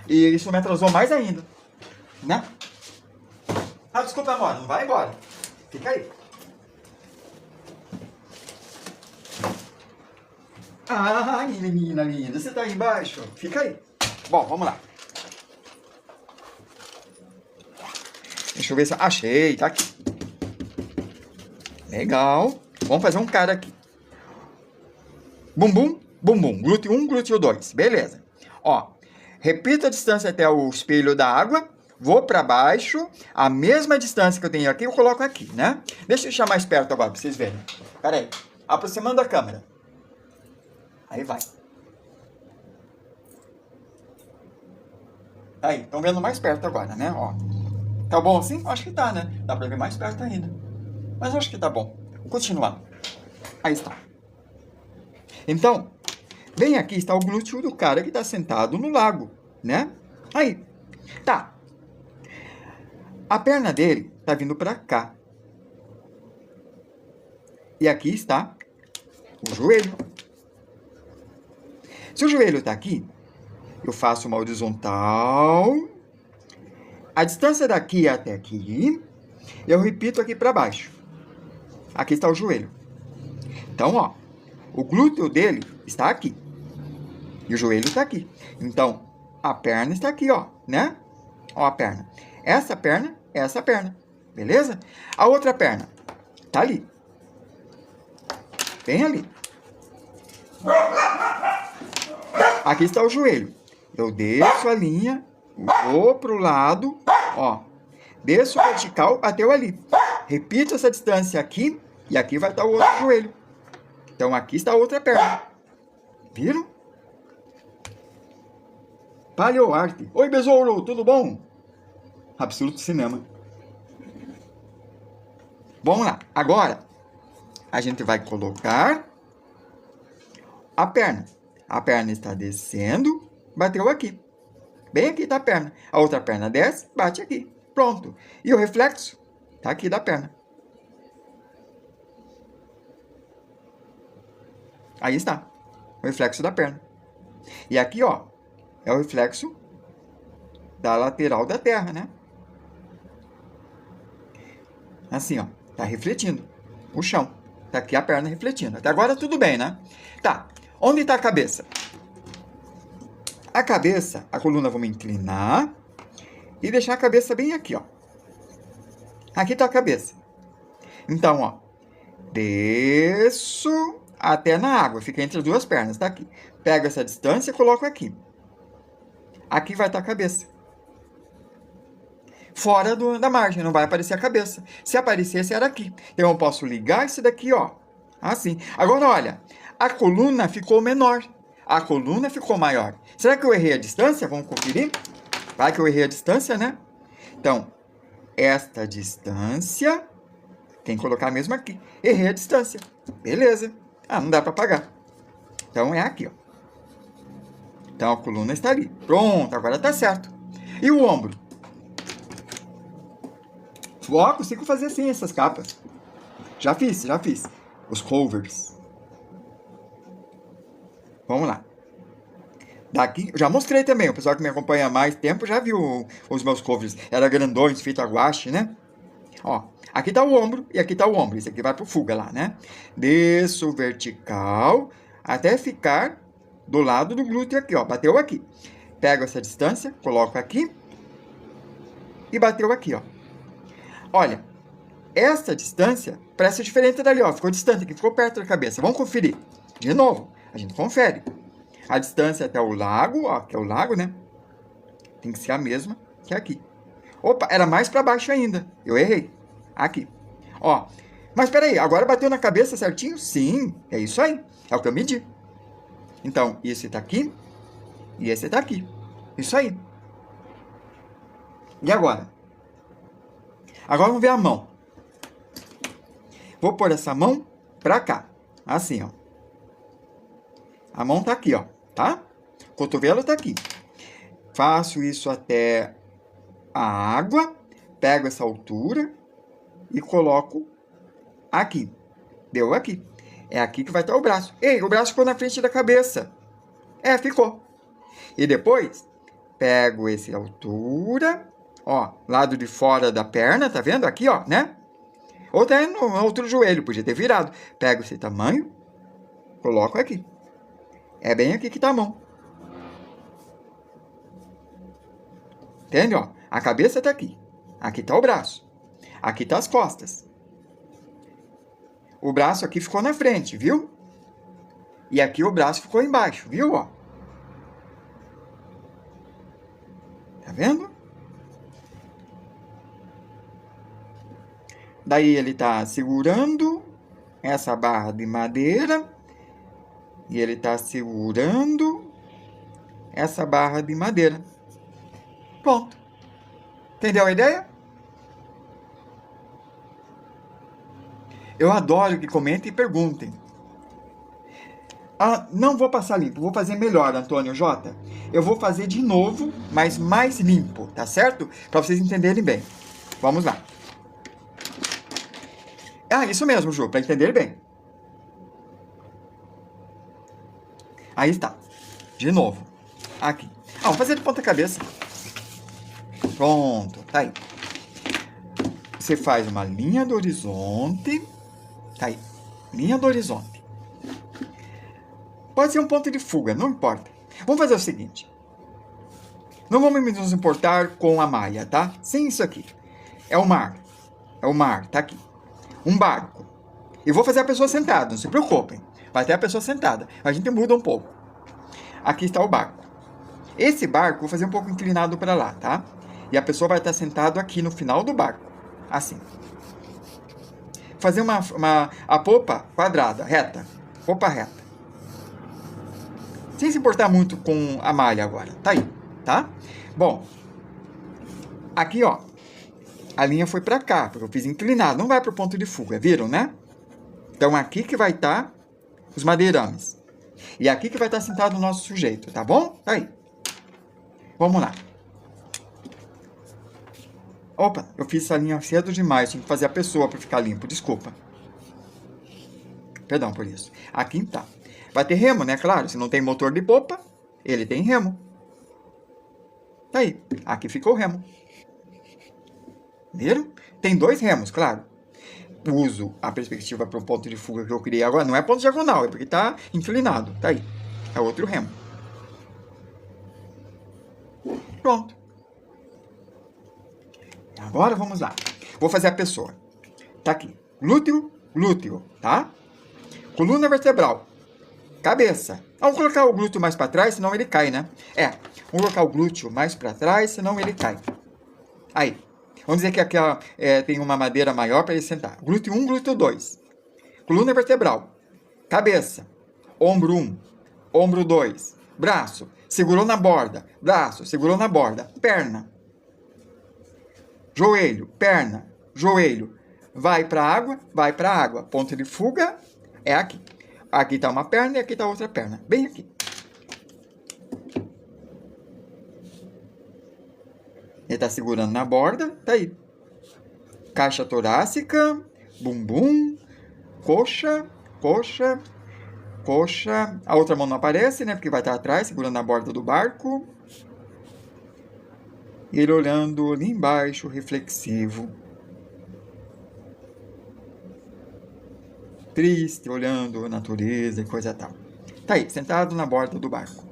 E isso me atrasou mais ainda. Né? Ah, desculpa, amor. Não vai embora. Fica aí. Ah, menina linda, você tá aí embaixo? Fica aí. Bom, vamos lá. Deixa eu ver se... Achei, tá aqui. Legal. Vamos fazer um cara aqui. Bumbum, bumbum. Glúteo 1, glúteo 2. Beleza. Ó, repito a distância até o espelho da água. Vou pra baixo. A mesma distância que eu tenho aqui, eu coloco aqui, né? Deixa eu deixar mais perto agora pra vocês verem. Pera aí. Aproximando a câmera. Aí vai. Aí, estão vendo mais perto agora, né? Ó. Tá bom assim? Acho que tá, né? Dá pra ver mais perto ainda. Mas acho que tá bom. Vou continuar. Aí está. Então, bem aqui está o glúteo do cara que tá sentado no lago, né? Aí. Tá. A perna dele tá vindo pra cá. E aqui está o joelho. Se o joelho está aqui, eu faço uma horizontal. A distância daqui até aqui, eu repito aqui para baixo. Aqui está o joelho. Então, ó, o glúteo dele está aqui. E o joelho está aqui. Então, a perna está aqui, ó, né? Ó a perna. Essa perna. Beleza? A outra perna tá ali. Bem ali. Aqui está o joelho. Eu desço a linha, vou para o lado, ó. Desço vertical até o ali. Repito essa distância aqui, e aqui vai estar o outro joelho. Então, aqui está a outra perna. Viram? Paleoarte. Oi, besouro, tudo bom? Absoluto cinema. Vamos lá. Agora, a gente vai colocar a perna. A perna está descendo, bateu aqui. Bem aqui da perna. A outra perna desce, bate aqui. Pronto. E o reflexo está aqui da perna. Aí está. O reflexo da perna. E aqui, ó, é o reflexo da lateral da terra, né? Assim, ó. Tá refletindo o chão. Tá aqui a perna refletindo. Até agora tudo bem, né? Tá. Onde está a cabeça? A cabeça, a coluna vamos inclinar e deixar a cabeça bem aqui, ó. Aqui está a cabeça. Então, ó, desço até na água, fica entre as duas pernas, tá aqui. Pego essa distância e coloco aqui. Aqui vai estar a cabeça. Fora da margem, não vai aparecer a cabeça. Se aparecesse, era aqui. Então, eu posso ligar esse daqui, ó. Assim. Agora, olha, a coluna ficou menor. A coluna ficou maior. Será que eu errei a distância? Vamos conferir? Vai que eu errei a distância, né? Então, esta distância, tem que colocar mesmo aqui. Errei a distância. Beleza. Ah, não dá para apagar. Então, é aqui, ó. Então, a coluna está ali. Pronto, agora tá certo. E o ombro? Ó, consigo fazer assim essas capas. Já fiz. Os covers. Vamos lá. Daqui, já mostrei também. O pessoal que me acompanha há mais tempo já viu os meus covers. Era grandões, feito a guache, né? Ó, aqui tá o ombro e aqui tá o ombro. Esse aqui vai pro fuga lá, né? Desço vertical até ficar do lado do glúteo aqui, ó. Bateu aqui. Pego essa distância, coloco aqui e bateu aqui, ó. Olha, essa distância parece diferente dali, ó. Ficou distante aqui, ficou perto da cabeça. Vamos conferir. De novo, a gente confere. A distância até o lago, ó, que é o lago, né? Tem que ser a mesma que aqui. Opa, era mais para baixo ainda. Eu errei. Aqui. Ó, mas peraí, agora bateu na cabeça certinho? Sim, é isso aí. É o que eu medi. Então, esse tá aqui e esse tá aqui. Isso aí. E agora? Agora vamos ver a mão. Vou pôr essa mão pra cá. Assim, ó. A mão tá aqui, ó. Tá? O cotovelo tá aqui. Faço isso até a água. Pego essa altura e coloco aqui. Deu aqui. É aqui que vai estar o braço. Ei, o braço ficou na frente da cabeça. É, ficou. E depois, pego essa altura, ó, lado de fora da perna, tá vendo? Aqui, ó, né? Ou até no outro joelho, podia ter virado. Pego esse tamanho, coloco aqui. É bem aqui que tá a mão. Entende, ó? A cabeça tá aqui. Aqui tá o braço. Aqui tá as costas. O braço aqui ficou na frente, viu? E aqui o braço ficou embaixo, viu, ó? Tá vendo? Daí ele tá segurando essa barra de madeira e ele tá segurando essa barra de madeira. Pronto. Entendeu a ideia? Eu adoro que comentem e perguntem. Ah, não vou passar limpo, vou fazer melhor, Antônio J. Eu vou fazer de novo, mas mais limpo, tá certo? Para vocês entenderem bem. Vamos lá. Ah, isso mesmo, Ju, para entender bem. Aí está. De novo. Aqui. Ah, vamos fazer de ponta cabeça. Pronto, tá aí. Você faz uma linha do horizonte. Tá aí. Linha do horizonte. Pode ser um ponto de fuga, não importa. Vamos fazer o seguinte. Não vamos nos importar com a malha, tá? Sem isso aqui. É o mar. É o mar, tá aqui. Um barco. Eu vou fazer a pessoa sentada, não se preocupem. Vai ter a pessoa sentada. A gente muda um pouco. Aqui está o barco. Esse barco, vou fazer um pouco inclinado para lá, tá? E a pessoa vai estar sentada aqui no final do barco. Assim. Fazer a popa quadrada, reta. Popa reta. Sem se importar muito com a malha agora. Tá aí, tá? Bom. Aqui, ó. A linha foi para cá, porque eu fiz inclinado. Não vai para o ponto de fuga, viram, né? Então, aqui que vai estar os madeirames. E aqui que vai estar sentado o nosso sujeito, tá bom? Tá aí. Vamos lá. Opa, eu fiz essa linha cedo demais. Tinha que fazer a pessoa para ficar limpo. Desculpa. Perdão por isso. Aqui tá. Vai ter remo, né? Claro, se não tem motor de popa, ele tem remo. Tá aí. Aqui ficou o remo. Viram? Tem dois remos, claro. Uso a perspectiva para o ponto de fuga que eu criei agora. Não é ponto diagonal, é porque está inclinado. Tá aí. É outro remo. Pronto. Agora vamos lá. Vou fazer a pessoa. Tá aqui. Glúteo, glúteo, tá? Coluna vertebral. Cabeça. Vamos colocar o glúteo mais para trás, senão ele cai, né? É. Vamos colocar o glúteo mais para trás, senão ele cai. Aí. Vamos dizer que aqui tem uma madeira maior para ele sentar. Glúteo 1, glúteo 2. Coluna vertebral. Cabeça. Ombro 1. Ombro 2. Braço. Segurou na borda. Braço. Segurou na borda. Perna. Joelho. Perna. Joelho. Vai para a água. Vai para a água. Ponto de fuga é aqui. Aqui está uma perna e aqui está outra perna. Bem aqui. Ele está segurando na borda, tá aí. Caixa torácica, bumbum, coxa, coxa, coxa. A outra mão não aparece, né? Porque vai estar atrás, segurando na borda do barco. E ele olhando ali embaixo, reflexivo. Triste, olhando a natureza e coisa tal. Tá aí, sentado na borda do barco.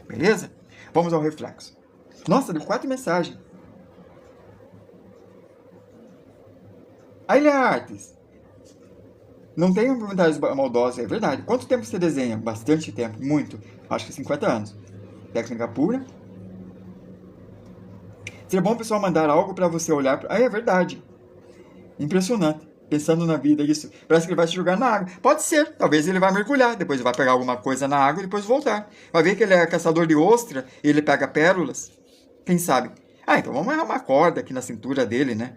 Beleza? Vamos ao reflexo. Nossa, deu 4 mensagens. Aí, Artes, não tem comentários maldosos, é verdade. Quanto tempo você desenha? Bastante tempo, muito. Acho que 50 anos. Técnica pura. Seria bom o pessoal mandar algo para você olhar. É verdade. Impressionante. Pensando na vida, isso. Parece que ele vai se jogar na água. Pode ser. Talvez ele vai mergulhar. Depois ele vai pegar alguma coisa na água e depois voltar. Vai ver que ele é caçador de ostra e ele pega pérolas. Quem sabe? Ah, então vamos amarrar uma corda aqui na cintura dele, né?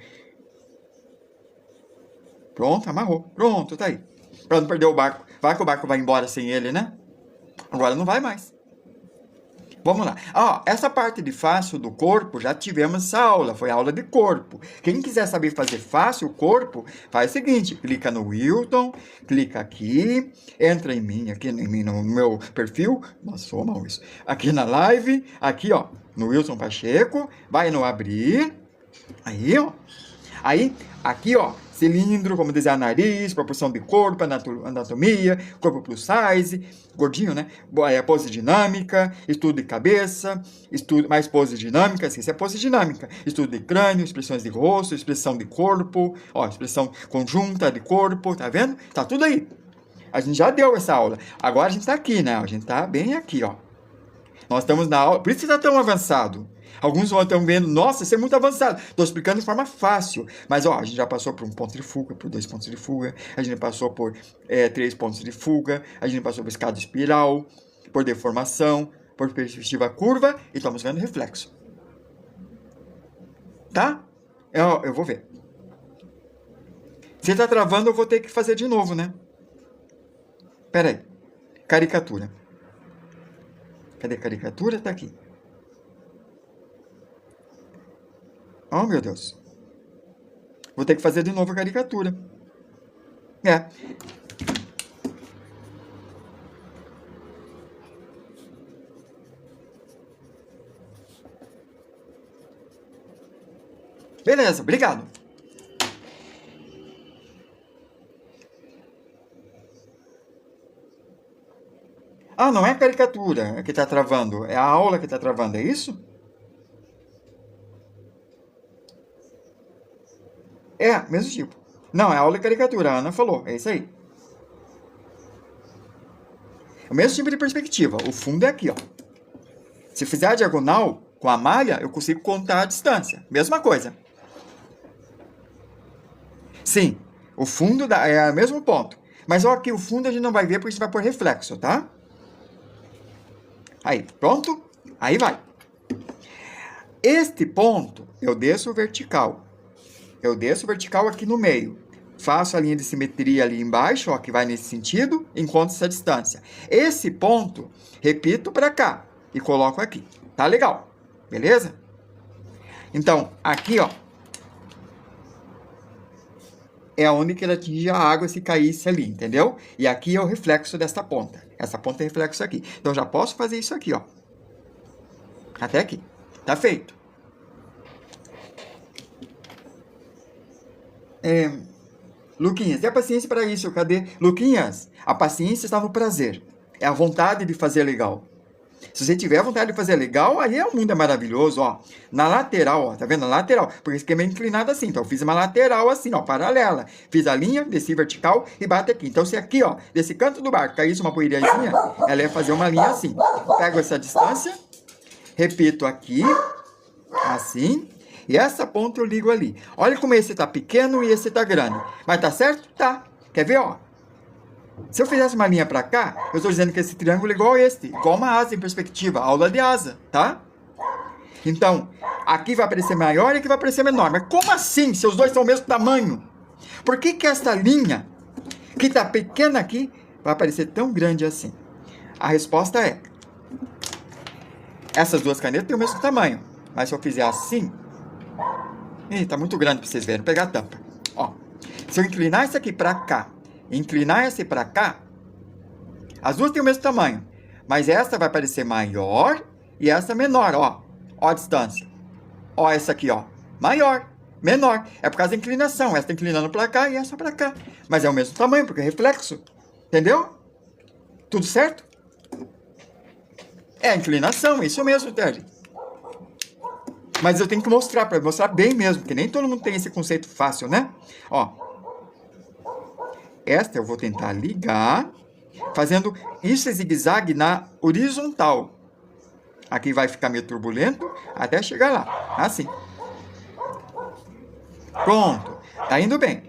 Pronto, amarrou. Pronto, tá aí. Pra não perder o barco. Vai que o barco vai embora sem ele, né? Agora não vai mais. Vamos lá. Essa parte de fácil do corpo, já tivemos essa aula. Foi a aula de corpo. Quem quiser saber fazer fácil o corpo, faz o seguinte. Clica no Wilton, clica aqui, entra em mim, aqui em mim, no meu perfil. Nossa, sou mal isso. Aqui na live, aqui, ó, no Wilton Pacheco. Vai no abrir. Aí, ó. Aí, aqui, ó, cilindro, como desenhar nariz, proporção de corpo, anatomia, corpo plus size, gordinho, né? Pose dinâmica, estudo de cabeça, mais pose dinâmica, isso é pose dinâmica, estudo de crânio, expressões de rosto, expressão de corpo, ó, expressão conjunta de corpo, tá vendo? Tá tudo aí. A gente já deu essa aula. Agora a gente tá aqui, né? A gente tá bem aqui, ó. Nós estamos na aula, por isso que tá tão avançado. Alguns estão vendo, nossa, isso é muito avançado. Estou explicando de forma fácil. Mas, ó, a gente já passou por um ponto de fuga, por 2 pontos de fuga. A gente passou por 3 pontos de fuga. A gente passou por escada espiral, por deformação, por perspectiva curva. E estamos vendo reflexo. Tá? Eu vou ver. Se está travando, eu vou ter que fazer de novo, né? Pera aí. Caricatura. Cadê a caricatura? Tá aqui. Oh, meu Deus. Vou ter que fazer de novo a caricatura. Beleza, obrigado. Não é a caricatura que está travando. É a aula que está travando, é isso? Mesmo tipo. Não, é aula de caricatura, a Ana falou. É isso aí. O mesmo tipo de perspectiva. O fundo é aqui, ó. Se fizer a diagonal com a malha, eu consigo contar a distância. Mesma coisa. Sim, o fundo é o mesmo ponto. Mas ó, aqui o fundo a gente não vai ver porque a gente vai por reflexo, tá? Aí, pronto? Aí vai. Este ponto, eu desço vertical. Eu desço vertical aqui no meio. Faço a linha de simetria ali embaixo, ó, que vai nesse sentido, encontro essa distância. Esse ponto, repito para cá e coloco aqui. Tá legal? Beleza? Então, aqui, ó, é onde que ele atinge a água se caísse ali, entendeu? E aqui é o reflexo dessa ponta. Essa ponta é reflexo aqui. Então, eu já posso fazer isso aqui, ó. Até aqui. Tá feito. Luquinhas, e a paciência para isso? Cadê? Luquinhas, a paciência está no prazer. É a vontade de fazer legal. Se você tiver vontade de fazer legal, aí o mundo é maravilhoso, ó. Na lateral, ó, tá vendo? Na lateral, porque esse esquema é inclinado assim. Então, eu fiz uma lateral assim, ó, paralela. Fiz a linha, desci vertical e bate aqui. Então, se aqui, ó, desse canto do barco caísse uma poeirazinha, ela ia fazer uma linha assim. Pego essa distância, repito aqui, assim, e essa ponta eu ligo ali. Olha como esse tá pequeno e esse tá grande. Mas tá certo? Tá. Quer ver, ó? Se eu fizesse uma linha para cá, eu estou dizendo que esse triângulo é igual a este, igual uma asa em perspectiva, aula de asa, tá? Então, aqui vai aparecer maior e aqui vai aparecer menor. Mas como assim, se os dois são o mesmo tamanho? Por que que esta linha, que está pequena aqui, vai aparecer tão grande assim? A resposta é, essas duas canetas têm o mesmo tamanho, mas se eu fizer assim, tá muito grande para vocês verem, vou pegar a tampa. Ó, se eu inclinar isso aqui para cá, inclinar esse para cá, as duas têm o mesmo tamanho, mas essa vai parecer maior e essa menor, ó. Ó a distância. Ó essa aqui, ó. Maior, menor. É por causa da inclinação. Essa está inclinando para cá e essa para cá. Mas é o mesmo tamanho, porque é reflexo. Entendeu? Tudo certo? É a inclinação, isso mesmo, Terry. Mas eu tenho que mostrar, para mostrar bem mesmo, porque nem todo mundo tem esse conceito fácil, né? Ó, esta eu vou tentar ligar, fazendo isso zigue-zague na horizontal. Aqui vai ficar meio turbulento até chegar lá, assim. Pronto, tá indo bem.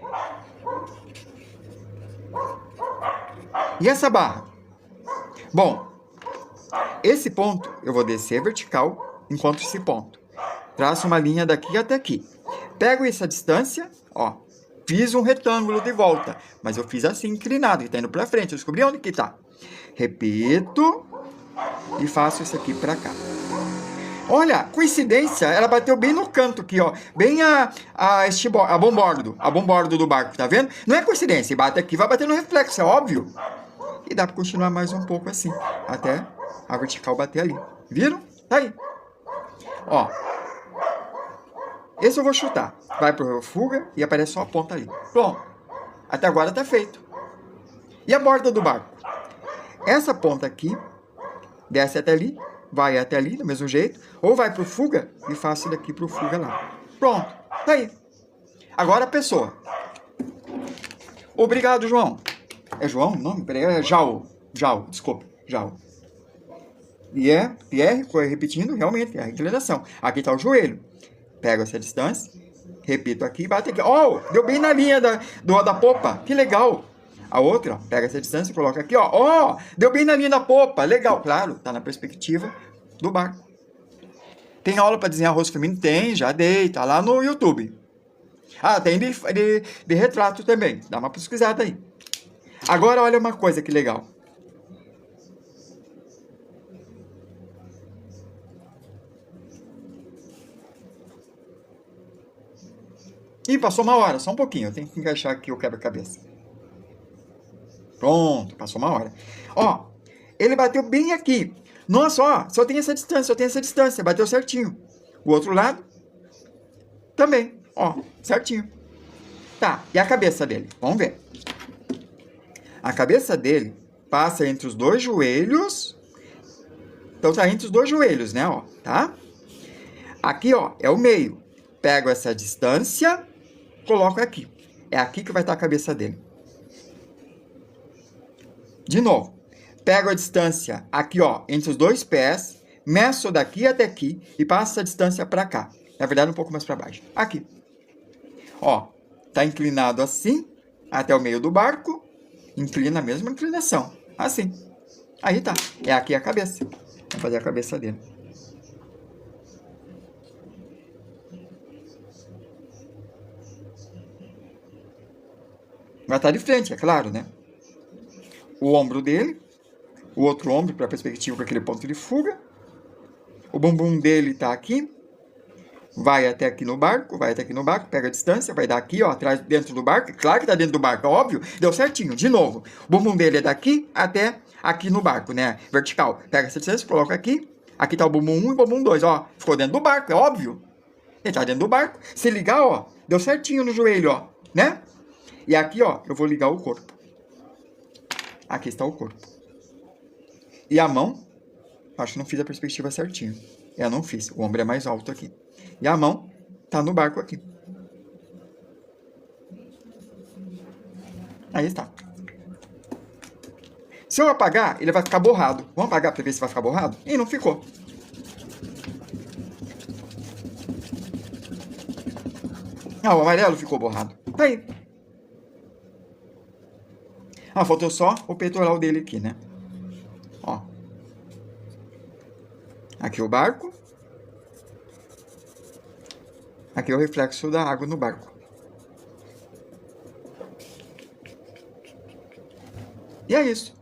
E essa barra? Bom, esse ponto eu vou descer vertical, enquanto esse ponto. Traço uma linha daqui até aqui. Pego essa distância, ó, fiz um retângulo de volta, mas eu fiz assim, inclinado, que tá indo pra frente, eu descobri onde que tá. Repito e faço isso aqui pra cá. Olha, coincidência, ela bateu bem no canto aqui, ó, bem a bombordo do barco, tá vendo? Não é coincidência, bate aqui, vai bater no reflexo, é óbvio. E dá pra continuar mais um pouco assim, até a vertical bater ali. Viram? Tá aí. Ó, esse eu vou chutar. Vai pro fuga e aparece só a ponta ali. Pronto. Até agora tá feito. E a borda do barco? Essa ponta aqui, desce até ali, vai até ali, do mesmo jeito, ou vai pro fuga e faço daqui pro fuga lá. Pronto. Tá aí. Agora a pessoa. Obrigado, João. É João o nome? Peraí, é Jao. Jao, desculpa. Jao. E é Pierre, repetindo, realmente, é a inclinação. Aqui tá o joelho. Pego essa distância, repito aqui, bate aqui. Ó, deu bem na linha da popa. Que legal. A outra, ó, pega essa distância e coloca aqui, ó. Ó, deu bem na linha da popa. Legal, claro, tá na perspectiva do barco. Tem aula para desenhar rosto feminino? Tem, já dei, tá lá no YouTube. Ah, tem de retrato também. Dá uma pesquisada aí. Agora, olha uma coisa que legal. Ih, passou uma hora, só um pouquinho. Eu tenho que encaixar aqui o quebra-cabeça. Pronto, passou uma hora. Ó, ele bateu bem aqui. Nossa, ó, só tem essa distância. Bateu certinho. O outro lado, também, ó, certinho. Tá, e a cabeça dele? Vamos ver. A cabeça dele passa entre os dois joelhos. Então tá entre os dois joelhos, né, ó, tá? Aqui, ó, é o meio. Pego essa distância, coloco aqui. É aqui que vai estar a cabeça dele. De novo. Pego a distância aqui, ó, entre os dois pés, meço daqui até aqui e passo a distância para cá. Na verdade, um pouco mais para baixo. Aqui. Ó, tá inclinado assim, até o meio do barco. Inclina a mesma inclinação. Assim. Aí tá. É aqui a cabeça. Vamos fazer a cabeça dele. Vai estar de frente, é claro, né? O ombro dele, o outro ombro para a perspectiva com aquele ponto de fuga. O bumbum dele está aqui. Vai até aqui no barco, pega a distância, vai dar aqui, ó, atrás, dentro do barco. Claro que tá dentro do barco, óbvio. Deu certinho, de novo. O bumbum dele é daqui até aqui no barco, né? Vertical. Pega essa distância, coloca aqui. Aqui tá o bumbum 1 e o bumbum 2, ó. Ficou dentro do barco, é óbvio. Ele tá dentro do barco. Se ligar, ó, deu certinho no joelho, ó, né? E aqui, ó, eu vou ligar o corpo. Aqui está o corpo. E a mão, acho que não fiz a perspectiva certinho. Eu não fiz, o ombro é mais alto aqui. E a mão tá no barco aqui. Aí está. Se eu apagar, ele vai ficar borrado. Vamos apagar para ver se vai ficar borrado? E não ficou. Ah, o amarelo ficou borrado. Tá aí. Ah, faltou só o peitoral dele aqui, né? Ó. Aqui o barco. Aqui é o reflexo da água no barco. E é isso.